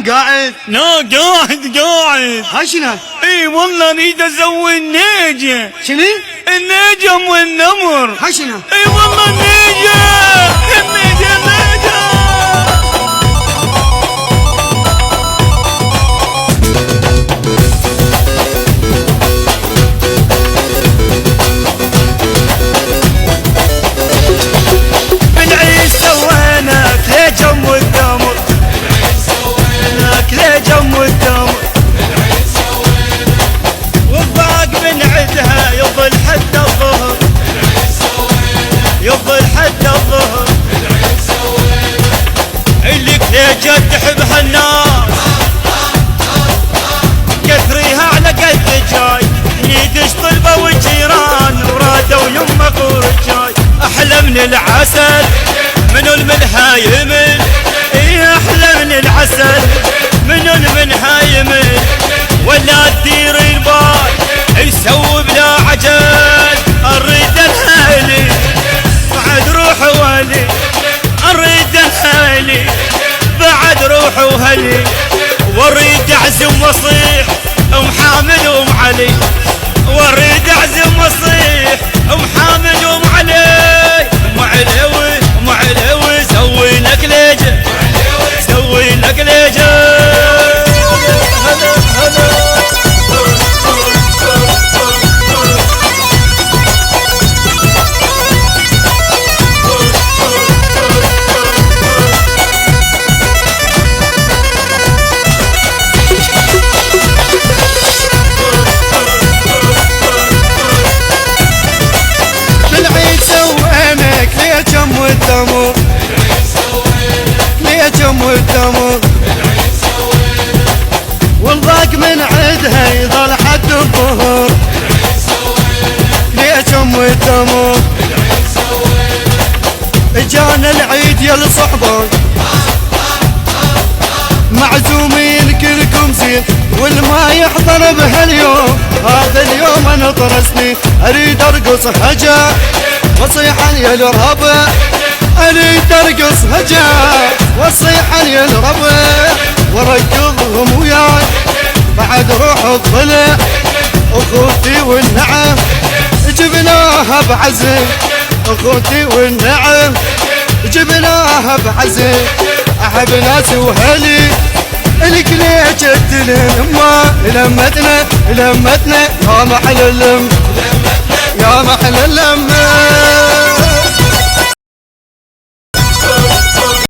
قاعد؟ لا قاعد. هاشنا؟ اي والله اريد اسوي النيجة. شنو؟ النجم والنمر. هاشنا؟ اي والله النيجة. بالعيد سويناك لجم والدمر. لجم والدمر. والضاق من عدها يظل حتى الظهر. يظل حتى الظهر. اللي كليجة تحبها الناس كثريها على قد جاي. نيدش طلبة والجيران ورادوا يمه ورجاي. احلى من العسل منو المنها يمل. ايه احلى من العسل منو المنها يمل. ولا تدير البال يسوي بلا عجل. اريد الهالي بعد روح وهلي. اريد الهالي بعد روح وهلي. واريد اعزم واصيح ام حامد وام علي. واريد اعزم واصيح ام حامد وام علي. ام علوي ام علوي سوي لك ليجه. سوي لك ليجه. والدمر. ليجم والدمر. والضاق من عدها يظل حد الظهر. ليجم والدمر. اجانا العيد يا الصحبة معزومين كلكم زين. والما يحضر بهاليوم هذا اليوم انا طرسني. اريد ارقص هجا وصيحا يا الربع. اريد ارقص هجا وصيحا يا الربع. وركضهم وياي بعد روح الضلع. اخوتي والنعم جبناها بعزم. اخوتي والنعم جبناها بعزم. احب ناس وهلي الكليجة تلمة. لمتنا يا محل اللم. يا محل اللمة.